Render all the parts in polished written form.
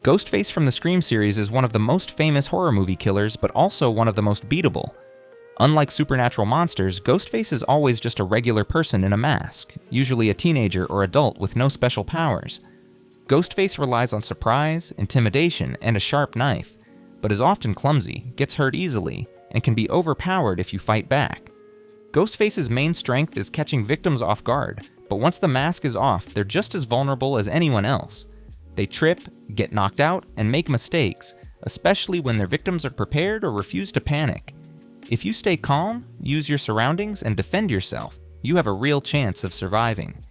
Ghostface from the Scream series is one of the most famous horror movie killers, but also one of the most beatable. Unlike supernatural monsters, Ghostface is always just a regular person in a mask, usually a teenager or adult with no special powers. Ghostface relies on surprise, intimidation, and a sharp knife, but is often clumsy, gets hurt easily, and can be overpowered if you fight back. Ghostface's main strength is catching victims off guard, but once the mask is off, they're just as vulnerable as anyone else. They trip, get knocked out, and make mistakes, especially when their victims are prepared or refuse to panic. If you stay calm, use your surroundings, and defend yourself, you have a real chance of surviving.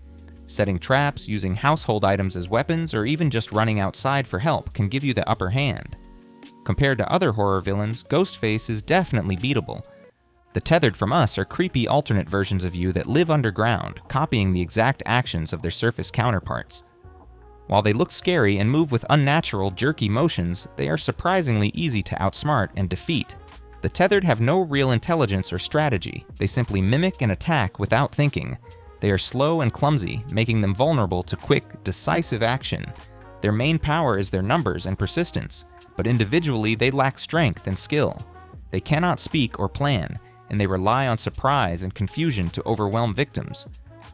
Setting traps, using household items as weapons, or even just running outside for help can give you the upper hand. Compared to other horror villains, Ghostface is definitely beatable. The Tethered from Us are creepy alternate versions of you that live underground, copying the exact actions of their surface counterparts. While they look scary and move with unnatural, jerky motions, they are surprisingly easy to outsmart and defeat. The Tethered have no real intelligence or strategy, they simply mimic and attack without thinking. They are slow and clumsy, making them vulnerable to quick, decisive action. Their main power is their numbers and persistence, but individually they lack strength and skill. They cannot speak or plan, and they rely on surprise and confusion to overwhelm victims.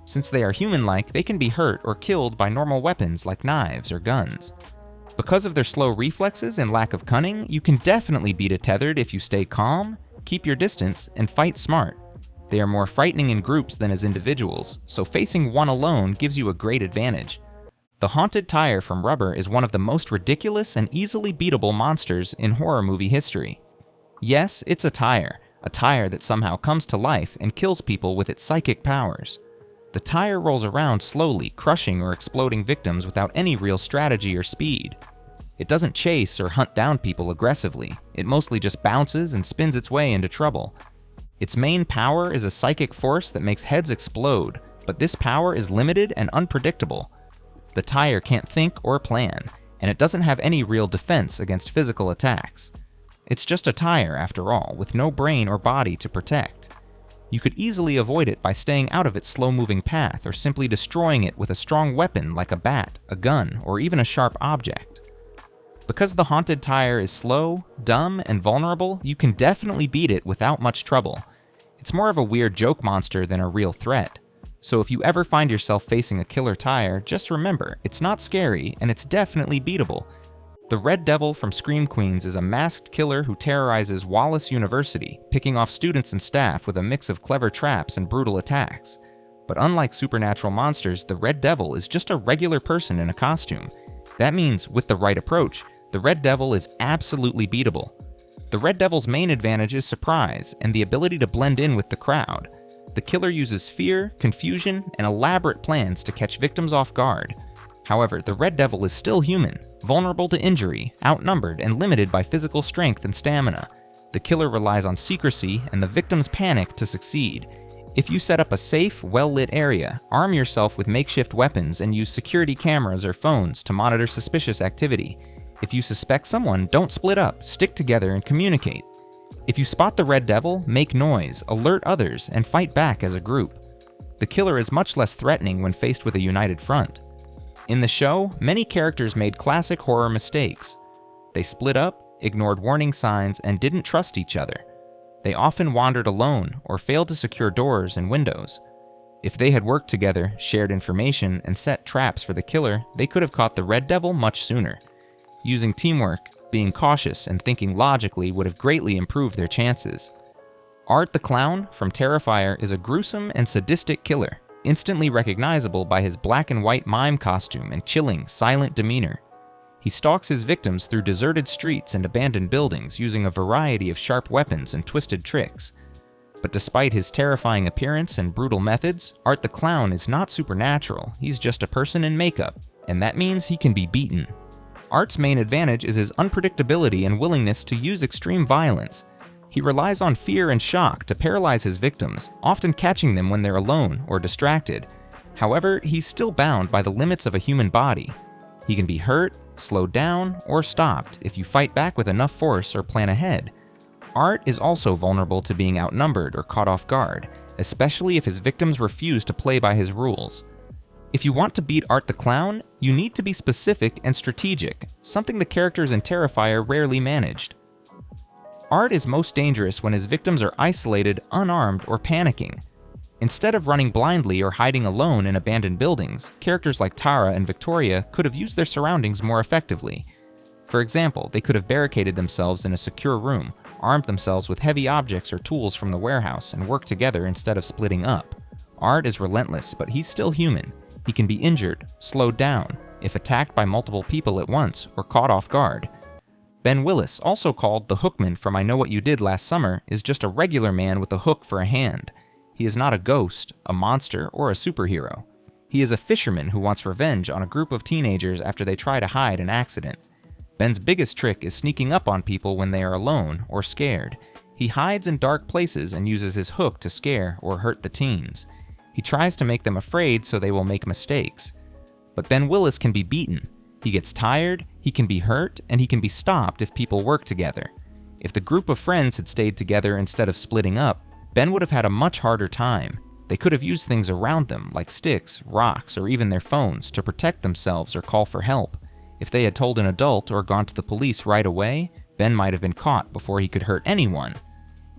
Since they are human-like, they can be hurt or killed by normal weapons like knives or guns. Because of their slow reflexes and lack of cunning, you can definitely beat a Tethered if you stay calm, keep your distance, and fight smart. They are more frightening in groups than as individuals, so facing one alone gives you a great advantage. The Haunted Tire from Rubber is one of the most ridiculous and easily beatable monsters in horror movie history. Yes, it's a tire that somehow comes to life and kills people with its psychic powers. The tire rolls around slowly, crushing or exploding victims without any real strategy or speed. It doesn't chase or hunt down people aggressively, it mostly just bounces and spins its way into trouble. Its main power is a psychic force that makes heads explode, but this power is limited and unpredictable. The tire can't think or plan, and it doesn't have any real defense against physical attacks. It's just a tire, after all, with no brain or body to protect. You could easily avoid it by staying out of its slow-moving path or simply destroying it with a strong weapon like a bat, a gun, or even a sharp object. Because the Haunted Tire is slow, dumb, and vulnerable, you can definitely beat it without much trouble. It's more of a weird joke monster than a real threat. So if you ever find yourself facing a killer tire, just remember, it's not scary and it's definitely beatable. The Red Devil from Scream Queens is a masked killer who terrorizes Wallace University, picking off students and staff with a mix of clever traps and brutal attacks. But unlike supernatural monsters, the Red Devil is just a regular person in a costume. That means, with the right approach, the Red Devil is absolutely beatable. The Red Devil's main advantage is surprise and the ability to blend in with the crowd. The killer uses fear, confusion, and elaborate plans to catch victims off guard. However, the Red Devil is still human, vulnerable to injury, outnumbered, and limited by physical strength and stamina. The killer relies on secrecy and the victim's panic to succeed. If you set up a safe, well-lit area, arm yourself with makeshift weapons and use security cameras or phones to monitor suspicious activity. If you suspect someone, don't split up, stick together and communicate. If you spot the Red Devil, make noise, alert others, and fight back as a group. The killer is much less threatening when faced with a united front. In the show, many characters made classic horror mistakes. They split up, ignored warning signs, and didn't trust each other. They often wandered alone or failed to secure doors and windows. If they had worked together, shared information, and set traps for the killer, they could have caught the Red Devil much sooner. Using teamwork, being cautious, and thinking logically would have greatly improved their chances. Art the Clown from Terrifier is a gruesome and sadistic killer, instantly recognizable by his black and white mime costume and chilling, silent demeanor. He stalks his victims through deserted streets and abandoned buildings using a variety of sharp weapons and twisted tricks. But despite his terrifying appearance and brutal methods, Art the Clown is not supernatural, he's just a person in makeup, and that means he can be beaten. Art's main advantage is his unpredictability and willingness to use extreme violence. He relies on fear and shock to paralyze his victims, often catching them when they're alone or distracted. However, he's still bound by the limits of a human body. He can be hurt, slowed down, or stopped if you fight back with enough force or plan ahead. Art is also vulnerable to being outnumbered or caught off guard, especially if his victims refuse to play by his rules. If you want to beat Art the Clown, you need to be specific and strategic, something the characters in Terrifier rarely managed. Art is most dangerous when his victims are isolated, unarmed, or panicking. Instead of running blindly or hiding alone in abandoned buildings, characters like Tara and Victoria could have used their surroundings more effectively. For example, they could have barricaded themselves in a secure room, armed themselves with heavy objects or tools from the warehouse, and worked together instead of splitting up. Art is relentless, but he's still human. He can be injured, slowed down, if attacked by multiple people at once or caught off guard. Ben Willis, also called the Hookman from I Know What You Did Last Summer, is just a regular man with a hook for a hand. He is not a ghost, a monster, or a superhero. He is a fisherman who wants revenge on a group of teenagers after they try to hide an accident. Ben's biggest trick is sneaking up on people when they are alone or scared. He hides in dark places and uses his hook to scare or hurt the teens. He tries to make them afraid so they will make mistakes. But Ben Willis can be beaten. He gets tired, he can be hurt, and he can be stopped if people work together. If the group of friends had stayed together instead of splitting up, Ben would have had a much harder time. They could have used things around them, like sticks, rocks, or even their phones, to protect themselves or call for help. If they had told an adult or gone to the police right away, Ben might have been caught before he could hurt anyone.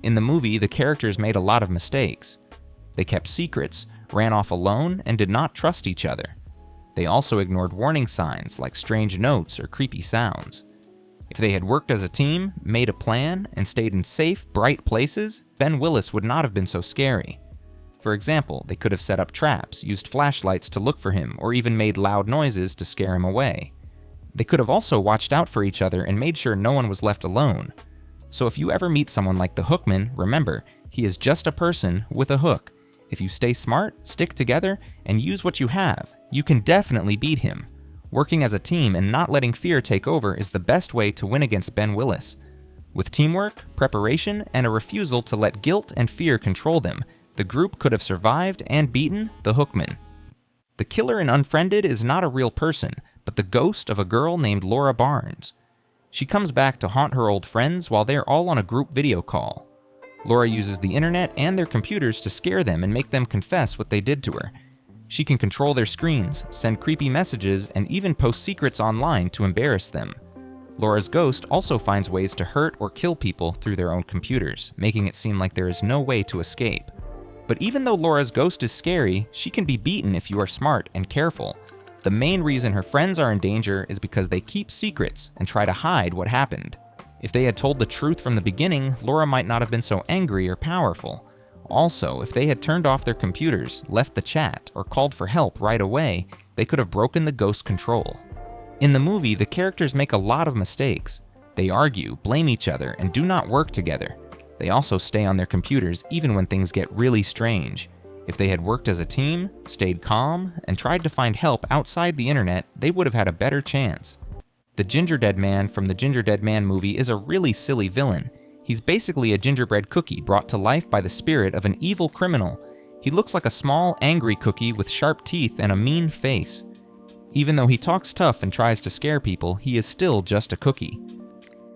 In the movie, the characters made a lot of mistakes. They kept secrets, ran off alone, and did not trust each other. They also ignored warning signs like strange notes or creepy sounds. If they had worked as a team, made a plan, and stayed in safe, bright places, Ben Willis would not have been so scary. For example, they could have set up traps, used flashlights to look for him, or even made loud noises to scare him away. They could have also watched out for each other and made sure no one was left alone. So if you ever meet someone like the Hookman, remember, he is just a person with a hook. If you stay smart, stick together, and use what you have, you can definitely beat him. Working as a team and not letting fear take over is the best way to win against Ben Willis. With teamwork, preparation, and a refusal to let guilt and fear control them, the group could have survived and beaten the Hookman. The killer in Unfriended is not a real person, but the ghost of a girl named Laura Barnes. She comes back to haunt her old friends while they're all on a group video call. Laura uses the internet and their computers to scare them and make them confess what they did to her. She can control their screens, send creepy messages, and even post secrets online to embarrass them. Laura's ghost also finds ways to hurt or kill people through their own computers, making it seem like there is no way to escape. But even though Laura's ghost is scary, she can be beaten if you are smart and careful. The main reason her friends are in danger is because they keep secrets and try to hide what happened. If they had told the truth from the beginning, Laura might not have been so angry or powerful. Also, if they had turned off their computers, left the chat, or called for help right away, they could have broken the ghost's control. In the movie, the characters make a lot of mistakes. They argue, blame each other, and do not work together. They also stay on their computers even when things get really strange. If they had worked as a team, stayed calm, and tried to find help outside the internet, they would have had a better chance. The Gingerdead Man from the Gingerdead Man movie is a really silly villain. He's basically a gingerbread cookie brought to life by the spirit of an evil criminal. He looks like a small, angry cookie with sharp teeth and a mean face. Even though he talks tough and tries to scare people, he is still just a cookie.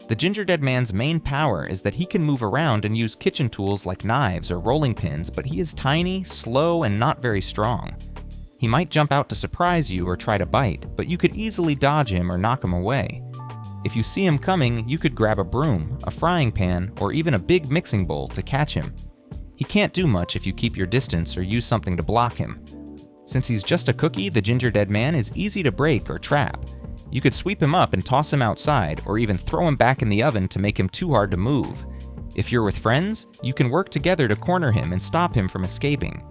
The Gingerdead Man's main power is that he can move around and use kitchen tools like knives or rolling pins, but he is tiny, slow, and not very strong. He might jump out to surprise you or try to bite, but you could easily dodge him or knock him away. If you see him coming, you could grab a broom, a frying pan, or even a big mixing bowl to catch him. He can't do much if you keep your distance or use something to block him. Since he's just a cookie, the Gingerdead Man is easy to break or trap. You could sweep him up and toss him outside, or even throw him back in the oven to make him too hard to move. If you're with friends, you can work together to corner him and stop him from escaping.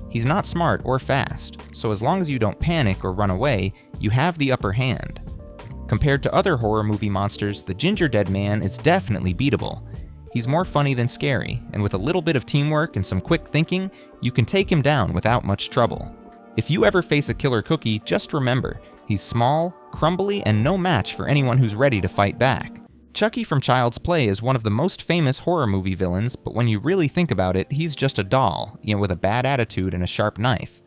He's not smart or fast, so as long as you don't panic or run away, you have the upper hand. Compared to other horror movie monsters, the Gingerdead Man is definitely beatable. He's more funny than scary, and with a little bit of teamwork and some quick thinking, you can take him down without much trouble. If you ever face a killer cookie, just remember, he's small, crumbly, and no match for anyone who's ready to fight back. Chucky from Child's Play is one of the most famous horror movie villains, but when you really think about it, he's just a doll, with a bad attitude and a sharp knife.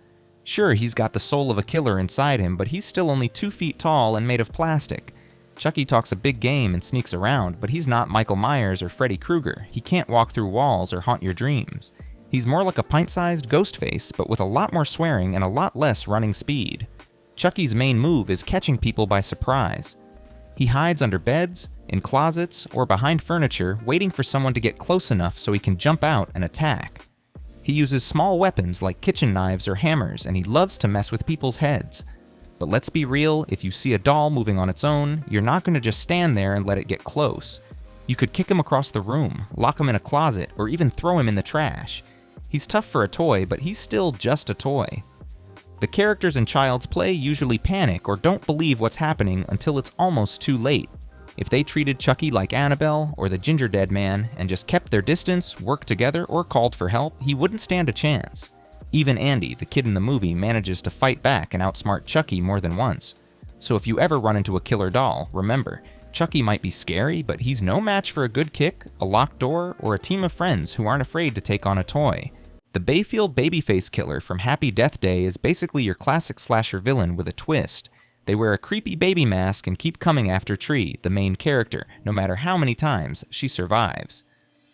Sure, he's got the soul of a killer inside him, but he's still only 2 feet tall and made of plastic. Chucky talks a big game and sneaks around, but he's not Michael Myers or Freddy Krueger. He can't walk through walls or haunt your dreams. He's more like a pint-sized Ghostface, but with a lot more swearing and a lot less running speed. Chucky's main move is catching people by surprise. He hides under beds, in closets, or behind furniture, waiting for someone to get close enough so he can jump out and attack. He uses small weapons like kitchen knives or hammers, and he loves to mess with people's heads. But let's be real, if you see a doll moving on its own, you're not going to just stand there and let it get close. You could kick him across the room, lock him in a closet, or even throw him in the trash. He's tough for a toy, but he's still just a toy. The characters in Child's Play usually panic or don't believe what's happening until it's almost too late. If they treated Chucky like Annabelle or the Gingerdead Man and just kept their distance, worked together, or called for help, he wouldn't stand a chance. Even Andy, the kid in the movie, manages to fight back and outsmart Chucky more than once. So if you ever run into a killer doll, remember, Chucky might be scary, but he's no match for a good kick, a locked door, or a team of friends who aren't afraid to take on a toy. The Bayfield babyface killer from Happy Death Day is basically your classic slasher villain with a twist. They wear a creepy baby mask and keep coming after Tree, the main character, no matter how many times she survives.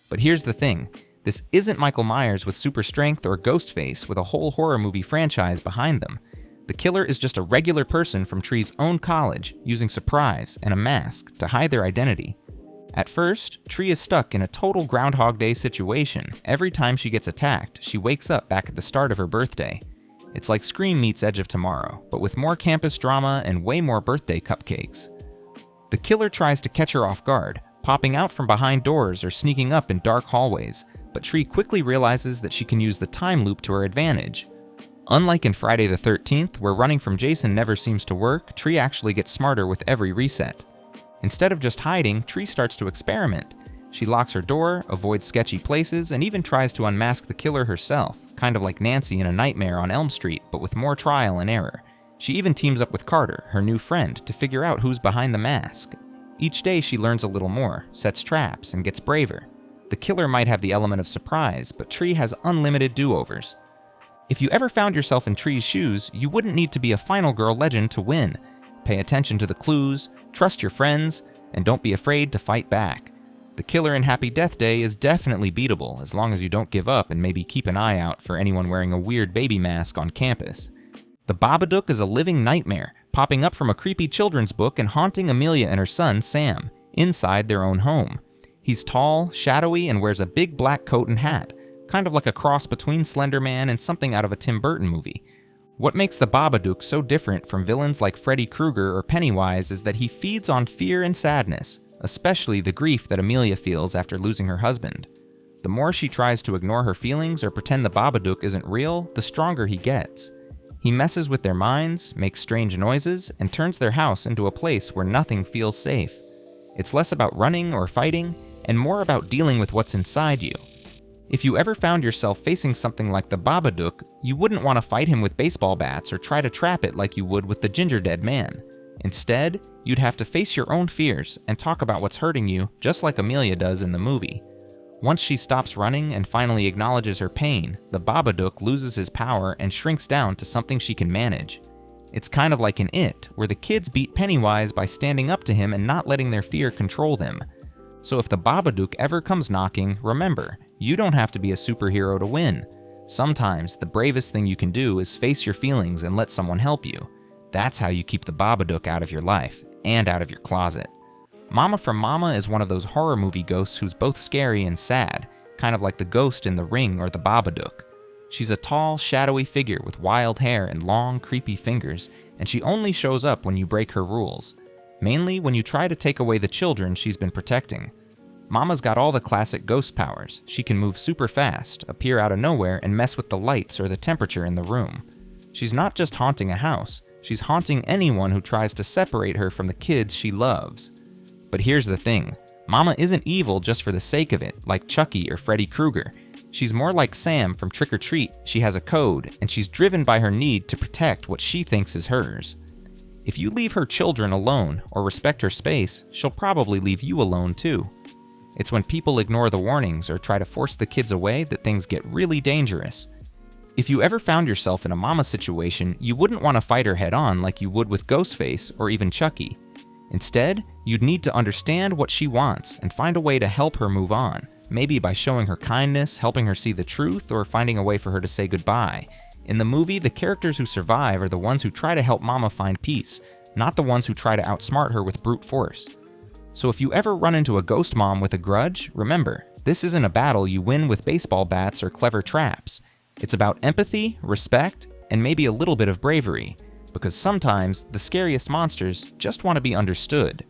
But here's the thing, this isn't Michael Myers with super strength or Ghostface with a whole horror movie franchise behind them. The killer is just a regular person from Tree's own college, using surprise and a mask to hide their identity. At first, Tree is stuck in a total Groundhog Day situation. Every time she gets attacked, she wakes up back at the start of her birthday. It's like Scream meets Edge of Tomorrow, but with more campus drama and way more birthday cupcakes. The killer tries to catch her off guard, popping out from behind doors or sneaking up in dark hallways, but Tree quickly realizes that she can use the time loop to her advantage. Unlike in Friday the 13th, where running from Jason never seems to work, Tree actually gets smarter with every reset. Instead of just hiding, Tree starts to experiment. She locks her door, avoids sketchy places, and even tries to unmask the killer herself, kind of like Nancy in A Nightmare on Elm Street, but with more trial and error. She even teams up with Carter, her new friend, to figure out who's behind the mask. Each day she learns a little more, sets traps, and gets braver. The killer might have the element of surprise, but Tree has unlimited do-overs. If you ever found yourself in Tree's shoes, you wouldn't need to be a Final Girl legend to win. Pay attention to the clues, trust your friends, and don't be afraid to fight back. The killer in Happy Death Day is definitely beatable as long as you don't give up and maybe keep an eye out for anyone wearing a weird baby mask on campus. The Babadook is a living nightmare, popping up from a creepy children's book and haunting Amelia and her son, Sam, inside their own home. He's tall, shadowy, and wears a big black coat and hat, kind of like a cross between Slender Man and something out of a Tim Burton movie. What makes the Babadook so different from villains like Freddy Krueger or Pennywise is that he feeds on fear and sadness, especially the grief that Amelia feels after losing her husband. The more she tries to ignore her feelings or pretend the Babadook isn't real, the stronger he gets. He messes with their minds, makes strange noises, and turns their house into a place where nothing feels safe. It's less about running or fighting, and more about dealing with what's inside you. If you ever found yourself facing something like the Babadook, you wouldn't want to fight him with baseball bats or try to trap it like you would with the Gingerdead Man. Instead, you'd have to face your own fears and talk about what's hurting you, just like Amelia does in the movie. Once she stops running and finally acknowledges her pain, the Babadook loses his power and shrinks down to something she can manage. It's kind of like in It, where the kids beat Pennywise by standing up to him and not letting their fear control them. So if the Babadook ever comes knocking, remember, you don't have to be a superhero to win. Sometimes, the bravest thing you can do is face your feelings and let someone help you. That's how you keep the Babadook out of your life, and out of your closet. Mama from Mama is one of those horror movie ghosts who's both scary and sad, kind of like the ghost in The Ring or the Babadook. She's a tall, shadowy figure with wild hair and long, creepy fingers, and she only shows up when you break her rules. Mainly when you try to take away the children she's been protecting. Mama's got all the classic ghost powers. She can move super fast, appear out of nowhere, and mess with the lights or the temperature in the room. She's not just haunting a house, she's haunting anyone who tries to separate her from the kids she loves. But here's the thing, Mama isn't evil just for the sake of it, like Chucky or Freddy Krueger. She's more like Sam from Trick or Treat. She has a code, and she's driven by her need to protect what she thinks is hers. If you leave her children alone or respect her space, she'll probably leave you alone too. It's when people ignore the warnings or try to force the kids away that things get really dangerous. If you ever found yourself in a Mama situation, you wouldn't want to fight her head on like you would with Ghostface or even Chucky. Instead, you'd need to understand what she wants and find a way to help her move on, maybe by showing her kindness, helping her see the truth, or finding a way for her to say goodbye. In the movie, the characters who survive are the ones who try to help Mama find peace, not the ones who try to outsmart her with brute force. So if you ever run into a ghost mom with a grudge, remember, this isn't a battle you win with baseball bats or clever traps. It's about empathy, respect, and maybe a little bit of bravery, because sometimes the scariest monsters just want to be understood.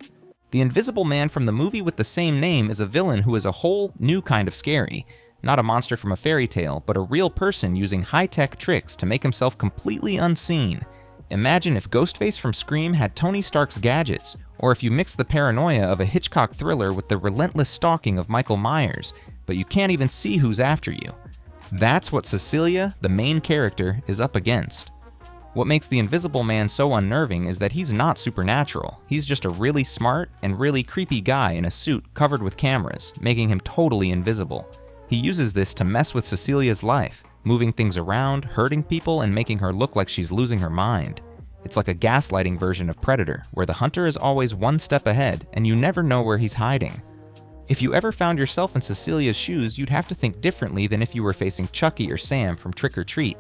The Invisible Man from the movie with the same name is a villain who is a whole new kind of scary. Not a monster from a fairy tale, but a real person using high-tech tricks to make himself completely unseen. Imagine if Ghostface from Scream had Tony Stark's gadgets, or if you mix the paranoia of a Hitchcock thriller with the relentless stalking of Michael Myers, but you can't even see who's after you. That's what Cecilia, the main character, is up against. What makes the Invisible Man so unnerving is that he's not supernatural. He's just a really smart and really creepy guy in a suit covered with cameras, making him totally invisible. He uses this to mess with Cecilia's life, moving things around, hurting people, and making her look like she's losing her mind. It's like a gaslighting version of Predator, where the hunter is always one step ahead, and you never know where he's hiding. If you ever found yourself in Cecilia's shoes, you'd have to think differently than if you were facing Chucky or Sam from Trick or Treat.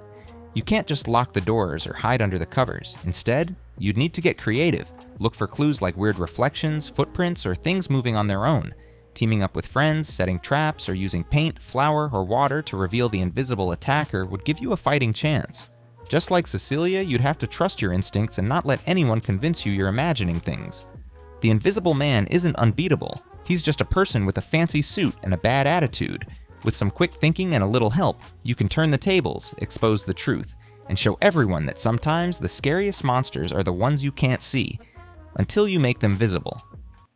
You can't just lock the doors or hide under the covers. Instead, you'd need to get creative, look for clues like weird reflections, footprints, or things moving on their own. Teaming up with friends, setting traps, or using paint, flour, or water to reveal the invisible attacker would give you a fighting chance. Just like Cecilia, you'd have to trust your instincts and not let anyone convince you you're imagining things. The Invisible Man isn't unbeatable. He's just a person with a fancy suit and a bad attitude. With some quick thinking and a little help, you can turn the tables, expose the truth, and show everyone that sometimes the scariest monsters are the ones you can't see, until you make them visible.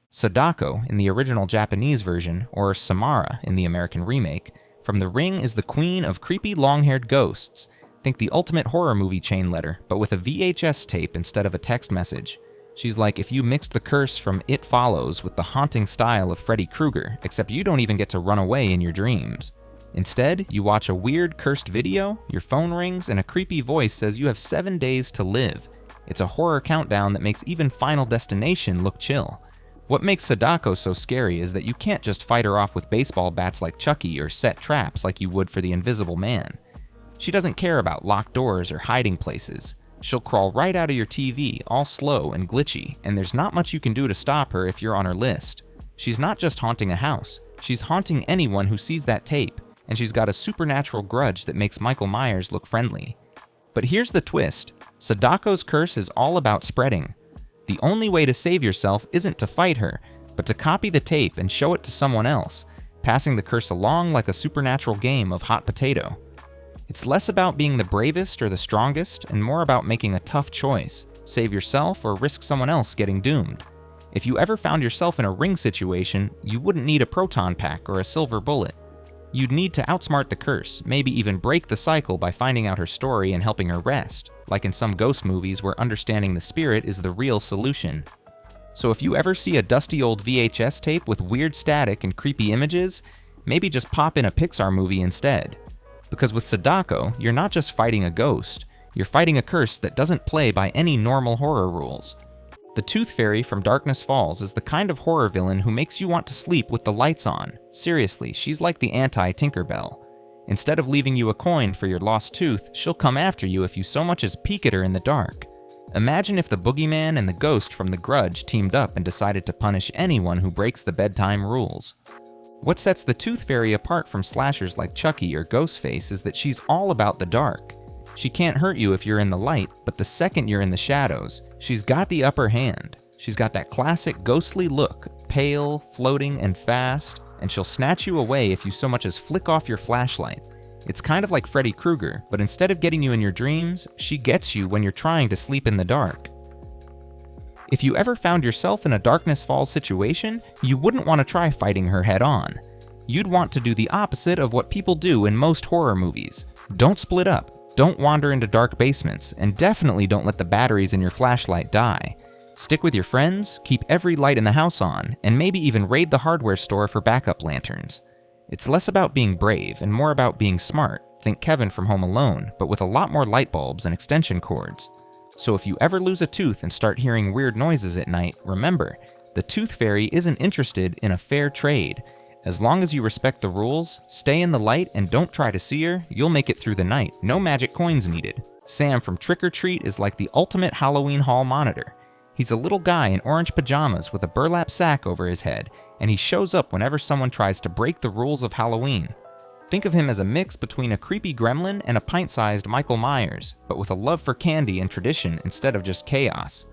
Sadako in the original Japanese version, or Samara in the American remake, from The Ring is the queen of creepy long-haired ghosts. Think the ultimate horror movie chain letter, but with a VHS tape instead of a text message. She's like if you mixed the curse from It Follows with the haunting style of Freddy Krueger, except you don't even get to run away in your dreams. Instead, you watch a weird cursed video, your phone rings, and a creepy voice says you have 7 days to live. It's a horror countdown that makes even Final Destination look chill. What makes Sadako so scary is that you can't just fight her off with baseball bats like Chucky or set traps like you would for the Invisible Man. She doesn't care about locked doors or hiding places. She'll crawl right out of your TV, all slow and glitchy, and there's not much you can do to stop her if you're on her list. She's not just haunting a house, she's haunting anyone who sees that tape, and she's got a supernatural grudge that makes Michael Myers look friendly. But here's the twist. Sadako's curse is all about spreading. The only way to save yourself isn't to fight her, but to copy the tape and show it to someone else, passing the curse along like a supernatural game of hot potato. It's less about being the bravest or the strongest, and more about making a tough choice, save yourself or risk someone else getting doomed. If you ever found yourself in a ring situation, you wouldn't need a proton pack or a silver bullet. You'd need to outsmart the curse, maybe even break the cycle by finding out her story and helping her rest, like in some ghost movies where understanding the spirit is the real solution. So if you ever see a dusty old VHS tape with weird static and creepy images, maybe just pop in a Pixar movie instead. Because with Sadako, you're not just fighting a ghost, you're fighting a curse that doesn't play by any normal horror rules. The Tooth Fairy from Darkness Falls is the kind of horror villain who makes you want to sleep with the lights on. Seriously, she's like the anti-Tinkerbell. Instead of leaving you a coin for your lost tooth, she'll come after you if you so much as peek at her in the dark. Imagine if the boogeyman and the ghost from The Grudge teamed up and decided to punish anyone who breaks the bedtime rules. What sets the Tooth Fairy apart from slashers like Chucky or Ghostface is that she's all about the dark. She can't hurt you if you're in the light, but the second you're in the shadows, she's got the upper hand. She's got that classic ghostly look, pale, floating, and fast, and she'll snatch you away if you so much as flick off your flashlight. It's kind of like Freddy Krueger, but instead of getting you in your dreams, she gets you when you're trying to sleep in the dark. If you ever found yourself in a Darkness Falls situation, you wouldn't want to try fighting her head on. You'd want to do the opposite of what people do in most horror movies. Don't split up, don't wander into dark basements, and definitely don't let the batteries in your flashlight die. Stick with your friends, keep every light in the house on, and maybe even raid the hardware store for backup lanterns. It's less about being brave and more about being smart. Think Kevin from Home Alone, but with a lot more light bulbs and extension cords. So if you ever lose a tooth and start hearing weird noises at night, remember, the Tooth Fairy isn't interested in a fair trade. As long as you respect the rules, stay in the light, and don't try to see her, you'll make it through the night. No magic coins needed. Sam from Trick or Treat is like the ultimate Halloween hall monitor. He's a little guy in orange pajamas with a burlap sack over his head, and he shows up whenever someone tries to break the rules of Halloween. Think of him as a mix between a creepy gremlin and a pint-sized Michael Myers, but with a love for candy and tradition instead of just chaos.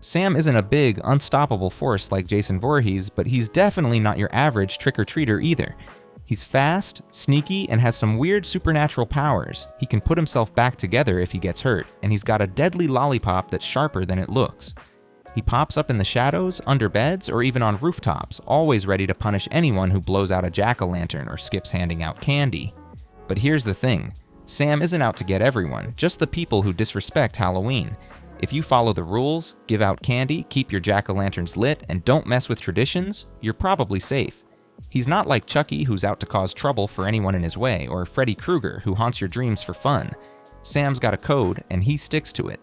Sam isn't a big, unstoppable force like Jason Voorhees, but he's definitely not your average trick-or-treater either. He's fast, sneaky, and has some weird supernatural powers. He can put himself back together if he gets hurt, and he's got a deadly lollipop that's sharper than it looks. He pops up in the shadows, under beds, or even on rooftops, always ready to punish anyone who blows out a jack-o'-lantern or skips handing out candy. But here's the thing, Sam isn't out to get everyone, just the people who disrespect Halloween. If you follow the rules, give out candy, keep your jack-o'-lanterns lit, and don't mess with traditions, you're probably safe. He's not like Chucky, who's out to cause trouble for anyone in his way, or Freddy Krueger, who haunts your dreams for fun. Sam's got a code, and he sticks to it.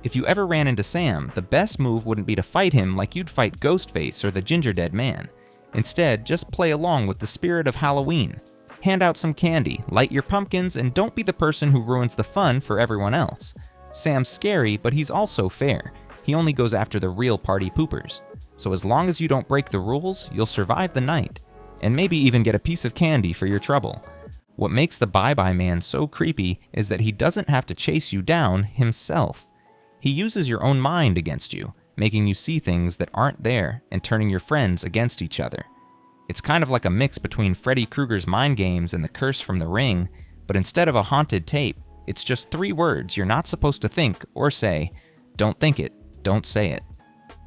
If you ever ran into Sam, the best move wouldn't be to fight him like you'd fight Ghostface or the Gingerdead Man. Instead, just play along with the spirit of Halloween. Hand out some candy, light your pumpkins, and don't be the person who ruins the fun for everyone else. Sam's scary, but he's also fair. He only goes after the real party poopers. So as long as you don't break the rules, you'll survive the night. And maybe even get a piece of candy for your trouble. What makes the Bye-Bye Man so creepy is that he doesn't have to chase you down himself. He uses your own mind against you, making you see things that aren't there and turning your friends against each other. It's kind of like a mix between Freddy Krueger's mind games and the curse from The Ring, but instead of a haunted tape, it's just 3 words you're not supposed to think or say. Don't think it, don't say it.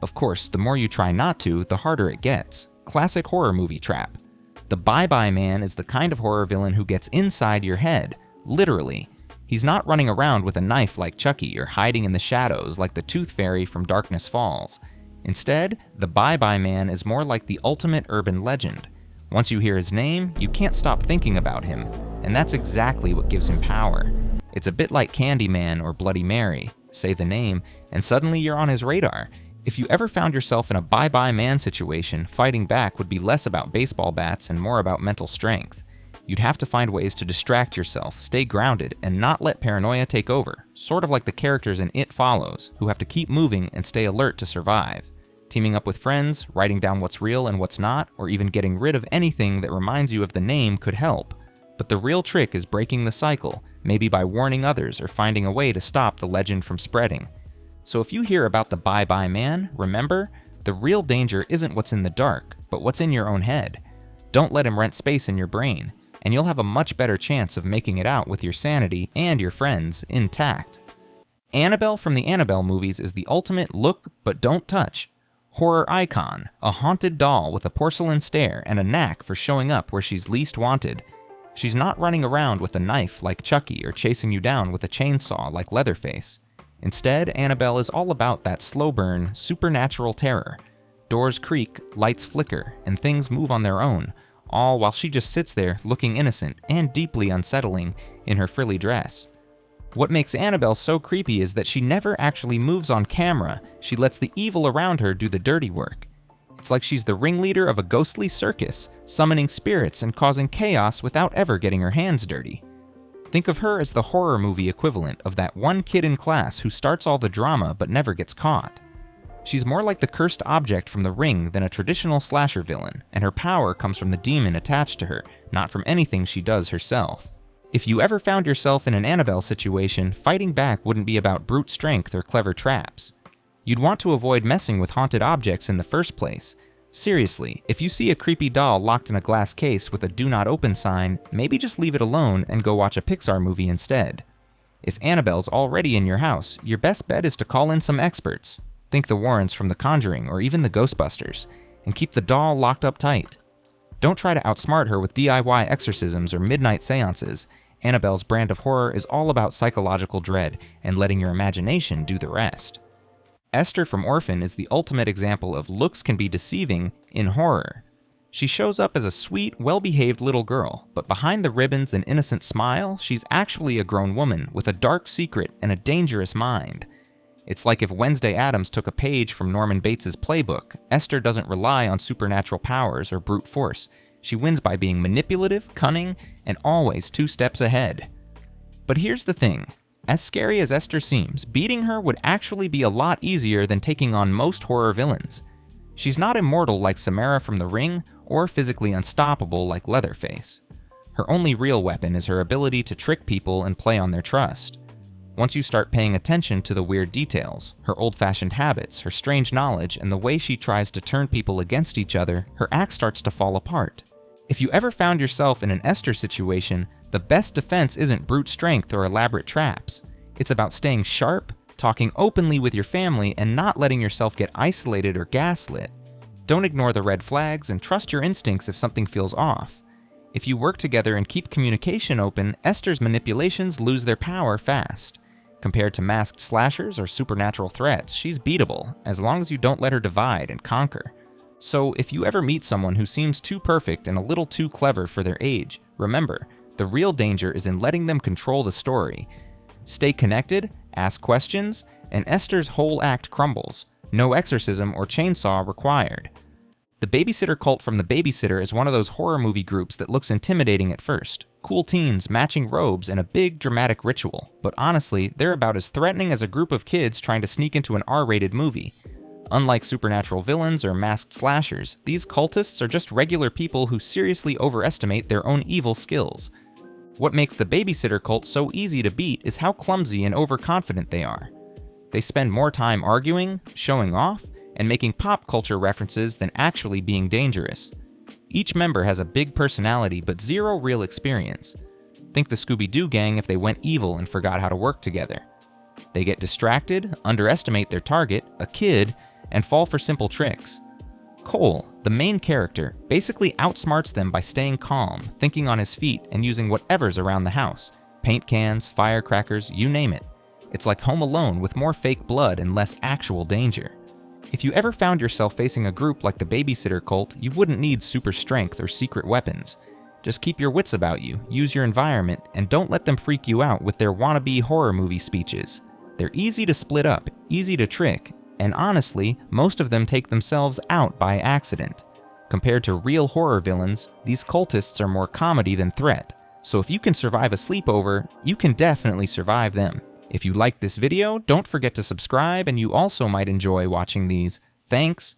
Of course, the more you try not to, the harder it gets. Classic horror movie trap. The Bye-Bye Man is the kind of horror villain who gets inside your head, literally. He's not running around with a knife like Chucky or hiding in the shadows like the Tooth Fairy from Darkness Falls. Instead, the Bye-Bye Man is more like the ultimate urban legend. Once you hear his name, you can't stop thinking about him, and that's exactly what gives him power. It's a bit like Candyman or Bloody Mary. Say the name, and suddenly you're on his radar. If you ever found yourself in a Bye-Bye Man situation, fighting back would be less about baseball bats and more about mental strength. You'd have to find ways to distract yourself, stay grounded, and not let paranoia take over, sort of like the characters in It Follows, who have to keep moving and stay alert to survive. Teaming up with friends, writing down what's real and what's not, or even getting rid of anything that reminds you of the name could help. But the real trick is breaking the cycle, maybe by warning others or finding a way to stop the legend from spreading. So if you hear about the Bye-Bye Man, remember, the real danger isn't what's in the dark, but what's in your own head. Don't let him rent space in your brain, and you'll have a much better chance of making it out with your sanity and your friends intact. Annabelle from the Annabelle movies is the ultimate look but don't touch horror icon, a haunted doll with a porcelain stare and a knack for showing up where she's least wanted. She's not running around with a knife like Chucky or chasing you down with a chainsaw like Leatherface. Instead, Annabelle is all about that slow burn, supernatural terror. Doors creak, lights flicker, and things move on their own, all while she just sits there looking innocent and deeply unsettling in her frilly dress. What makes Annabelle so creepy is that she never actually moves on camera. She lets the evil around her do the dirty work. It's like she's the ringleader of a ghostly circus, summoning spirits and causing chaos without ever getting her hands dirty. Think of her as the horror movie equivalent of that one kid in class who starts all the drama but never gets caught. She's more like the cursed object from The Ring than a traditional slasher villain, and her power comes from the demon attached to her, not from anything she does herself. If you ever found yourself in an Annabelle situation, fighting back wouldn't be about brute strength or clever traps. You'd want to avoid messing with haunted objects in the first place. Seriously, if you see a creepy doll locked in a glass case with a "Do Not Open" sign, maybe just leave it alone and go watch a Pixar movie instead. If Annabelle's already in your house, your best bet is to call in some experts. Think the Warrens from The Conjuring or even the Ghostbusters, and keep the doll locked up tight. Don't try to outsmart her with DIY exorcisms or midnight seances. Annabelle's brand of horror is all about psychological dread and letting your imagination do the rest. Esther from Orphan is the ultimate example of looks can be deceiving in horror. She shows up as a sweet, well-behaved little girl, but behind the ribbons and innocent smile, she's actually a grown woman with a dark secret and a dangerous mind. It's like if Wednesday Addams took a page from Norman Bates's playbook. Esther doesn't rely on supernatural powers or brute force. She wins by being manipulative, cunning, and always 2 steps ahead. But here's the thing. As scary as Esther seems, beating her would actually be a lot easier than taking on most horror villains. She's not immortal like Samara from The Ring, or physically unstoppable like Leatherface. Her only real weapon is her ability to trick people and play on their trust. Once you start paying attention to the weird details, her old-fashioned habits, her strange knowledge, and the way she tries to turn people against each other, her act starts to fall apart. If you ever found yourself in an Esther situation, the best defense isn't brute strength or elaborate traps. It's about staying sharp, talking openly with your family, and not letting yourself get isolated or gaslit. Don't ignore the red flags and trust your instincts if something feels off. If you work together and keep communication open, Esther's manipulations lose their power fast. Compared to masked slashers or supernatural threats, she's beatable, as long as you don't let her divide and conquer. So if you ever meet someone who seems too perfect and a little too clever for their age, remember, the real danger is in letting them control the story. Stay connected, ask questions, and Esther's whole act crumbles. No exorcism or chainsaw required. The Babysitter Cult from The Babysitter is one of those horror movie groups that looks intimidating at first. Cool teens, matching robes, and a big dramatic ritual. But honestly, they're about as threatening as a group of kids trying to sneak into an R-rated movie. Unlike supernatural villains or masked slashers, these cultists are just regular people who seriously overestimate their own evil skills. What makes the Babysitter Cult so easy to beat is how clumsy and overconfident they are. They spend more time arguing, showing off, and making pop culture references than actually being dangerous. Each member has a big personality but zero real experience. Think the Scooby-Doo gang if they went evil and forgot how to work together. They get distracted, underestimate their target, a kid, and fall for simple tricks. Cole, the main character, basically outsmarts them by staying calm, thinking on his feet, and using whatever's around the house. Paint cans, firecrackers, you name it. It's like Home Alone with more fake blood and less actual danger. If you ever found yourself facing a group like the Babysitter Cult, you wouldn't need super strength or secret weapons. Just keep your wits about you, use your environment, and don't let them freak you out with their wannabe horror movie speeches. They're easy to split up, easy to trick, and honestly, most of them take themselves out by accident. Compared to real horror villains, these cultists are more comedy than threat. So if you can survive a sleepover, you can definitely survive them. If you liked this video, don't forget to subscribe, and you also might enjoy watching these. Thanks,